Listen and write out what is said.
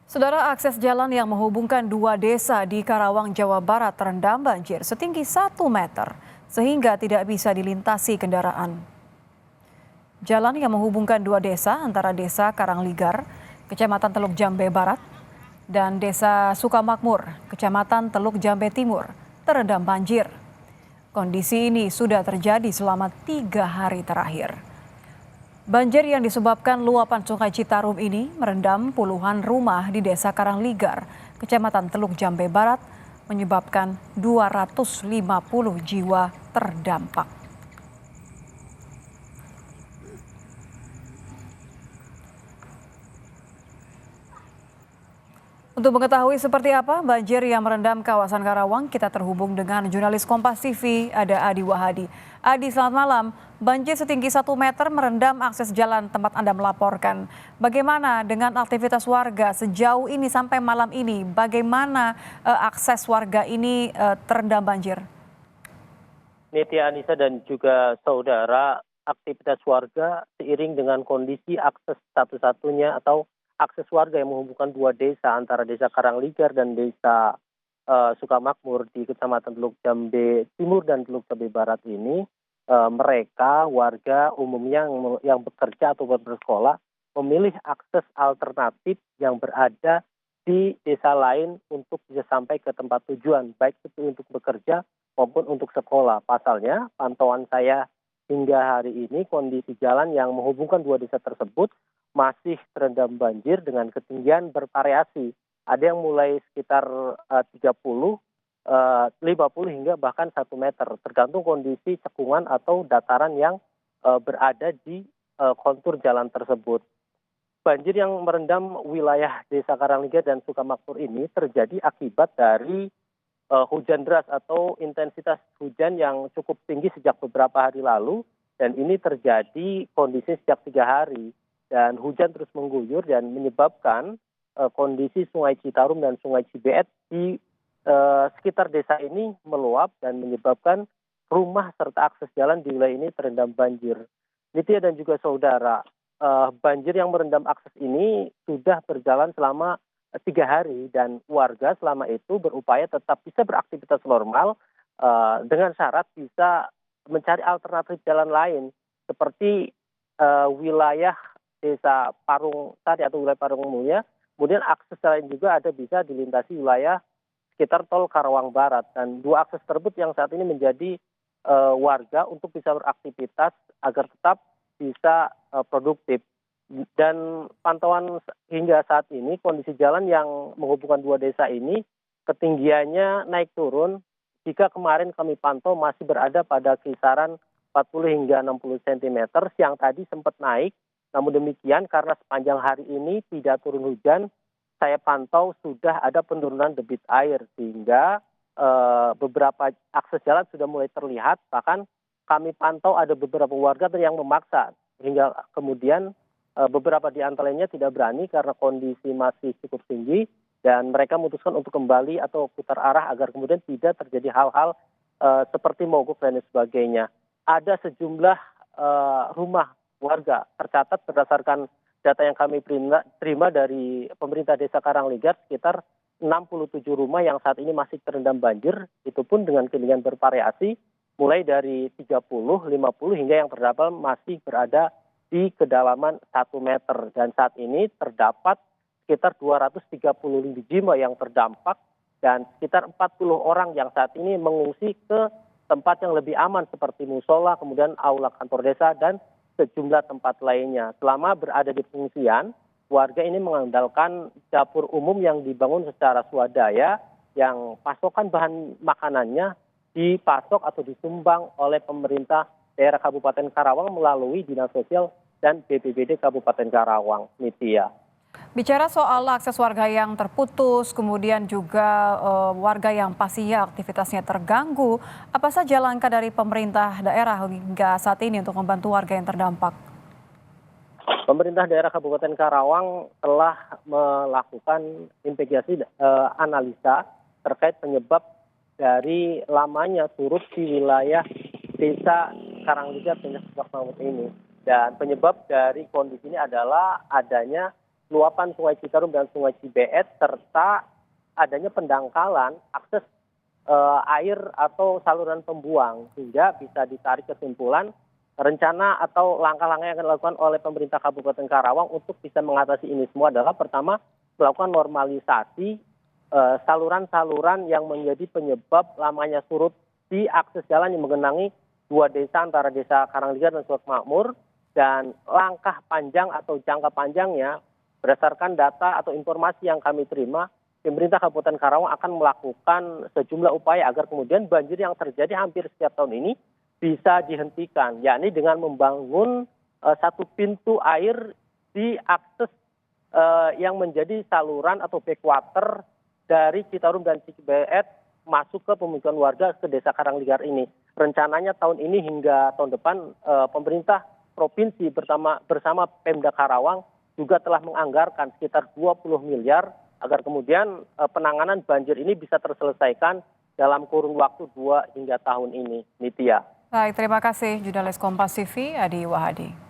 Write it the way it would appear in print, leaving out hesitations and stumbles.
Saudara, akses jalan yang menghubungkan dua desa di Karawang, Jawa Barat terendam banjir setinggi 1 meter sehingga tidak bisa dilintasi kendaraan. Jalan yang menghubungkan dua desa antara desa Karangligar, Kecamatan Teluk Jambe Barat, dan desa Sukamakmur, Kecamatan Teluk Jambe Timur, terendam banjir. Kondisi ini sudah terjadi selama 3 hari terakhir. Banjir yang disebabkan luapan Sungai Citarum ini merendam puluhan rumah di Desa Karangligar, Kecamatan Teluk Jambe Barat, menyebabkan 250 jiwa terdampak. Untuk mengetahui seperti apa banjir yang merendam kawasan Karawang, kita terhubung dengan jurnalis Kompas TV, ada Adi Wahadi. Adi, selamat malam. Banjir setinggi 1 meter merendam akses jalan tempat Anda melaporkan. Bagaimana dengan aktivitas warga sejauh ini sampai malam ini? Bagaimana akses warga ini terendam banjir? Nitya Anissa dan juga saudara, aktivitas warga seiring dengan kondisi akses satu-satunya atau akses warga yang menghubungkan dua desa antara desa Karangligar dan desa Sukamakmur di Kecamatan Teluk Jambe Timur dan Teluk Jambe Barat ini, mereka warga umumnya yang bekerja atau bersekolah memilih akses alternatif yang berada di desa lain untuk bisa sampai ke tempat tujuan, baik itu untuk bekerja maupun untuk sekolah. Pasalnya, pantauan saya hingga hari ini kondisi jalan yang menghubungkan dua desa tersebut masih terendam banjir dengan ketinggian bervariasi. Ada yang mulai sekitar 30, 50 hingga bahkan 1 meter, tergantung kondisi cekungan atau dataran yang berada di kontur jalan tersebut. Banjir yang merendam wilayah Desa Karangligar dan Sukamakmur ini terjadi akibat dari hujan deras atau intensitas hujan yang cukup tinggi sejak beberapa hari lalu, dan ini terjadi kondisi sejak 3 hari. Dan hujan terus mengguyur dan menyebabkan kondisi Sungai Citarum dan Sungai Cibeet di sekitar desa ini meluap dan menyebabkan rumah serta akses jalan di wilayah ini terendam banjir. Nitya dan juga saudara, banjir yang merendam akses ini sudah berjalan selama 3 hari dan warga selama itu berupaya tetap bisa beraktivitas normal dengan syarat bisa mencari alternatif jalan lain seperti wilayah Desa Parung Sari atau wilayah Parung Mulya. Kemudian akses lain juga ada bisa dilintasi wilayah sekitar tol Karawang Barat, dan dua akses tersebut yang saat ini menjadi warga untuk bisa beraktivitas agar tetap bisa produktif. Dan pantauan hingga saat ini kondisi jalan yang menghubungkan dua desa ini ketinggiannya naik turun. Jika kemarin kami pantau masih berada pada kisaran 40 hingga 60 cm, siang tadi sempat naik. Namun demikian, karena sepanjang hari ini tidak turun hujan, saya pantau sudah ada penurunan debit air sehingga beberapa akses jalan sudah mulai terlihat. Bahkan kami pantau ada beberapa warga yang memaksa hingga kemudian beberapa di antaranya tidak berani karena kondisi masih cukup tinggi dan mereka memutuskan untuk kembali atau putar arah agar kemudian tidak terjadi hal-hal seperti mogok dan sebagainya. Ada sejumlah rumah warga tercatat berdasarkan data yang kami terima dari pemerintah Desa Karangligar, sekitar 67 rumah yang saat ini masih terendam banjir, itu pun dengan ketinggian bervariasi mulai dari 30, 50 hingga yang terdapat masih berada di kedalaman 1 meter. Dan saat ini terdapat sekitar 235 jiwa yang terdampak dan sekitar 40 orang yang saat ini mengungsi ke tempat yang lebih aman seperti musola, kemudian aula kantor desa dan sejumlah tempat lainnya. Selama berada di pengungsian, warga ini mengandalkan dapur umum yang dibangun secara swadaya, yang pasokan bahan makanannya dipasok atau disumbang oleh pemerintah daerah Kabupaten Karawang melalui Dinas Sosial dan BPBD Kabupaten Karawang. Nitya. Bicara soal akses warga yang terputus, kemudian juga warga yang pastinya aktivitasnya terganggu, apa saja langkah dari pemerintah daerah hingga saat ini untuk membantu warga yang terdampak? Pemerintah daerah Kabupaten Karawang telah melakukan investigasi analisa terkait penyebab dari lamanya surut di wilayah Desa Karangligar dan Sukamakmur ini. Dan penyebab dari kondisi ini adalah adanya luapan Sungai Citarum dan Sungai Cibeet serta adanya pendangkalan akses air atau saluran pembuang, sehingga bisa ditarik kesimpulan rencana atau langkah-langkah yang akan dilakukan oleh pemerintah Kabupaten Karawang untuk bisa mengatasi ini semua adalah pertama melakukan normalisasi saluran-saluran yang menjadi penyebab lamanya surut di akses jalan yang menggenangi dua desa antara desa Karangligar dan Suat Makmur, dan langkah panjang atau jangka panjangnya berdasarkan data atau informasi yang kami terima, pemerintah Kabupaten Karawang akan melakukan sejumlah upaya agar kemudian banjir yang terjadi hampir setiap tahun ini bisa dihentikan, yakni dengan membangun satu pintu air di akses yang menjadi saluran atau backwater dari Citarum dan Cibeet masuk ke pemukiman warga ke desa Karangligar ini. Rencananya tahun ini hingga tahun depan pemerintah provinsi bersama Pemda Karawang juga telah menganggarkan sekitar 20 miliar agar kemudian penanganan banjir ini bisa terselesaikan dalam kurun waktu 2 hingga tahun ini. Nitya. Baik, terima kasih jurnalis Kompas TV Adi Wahadi.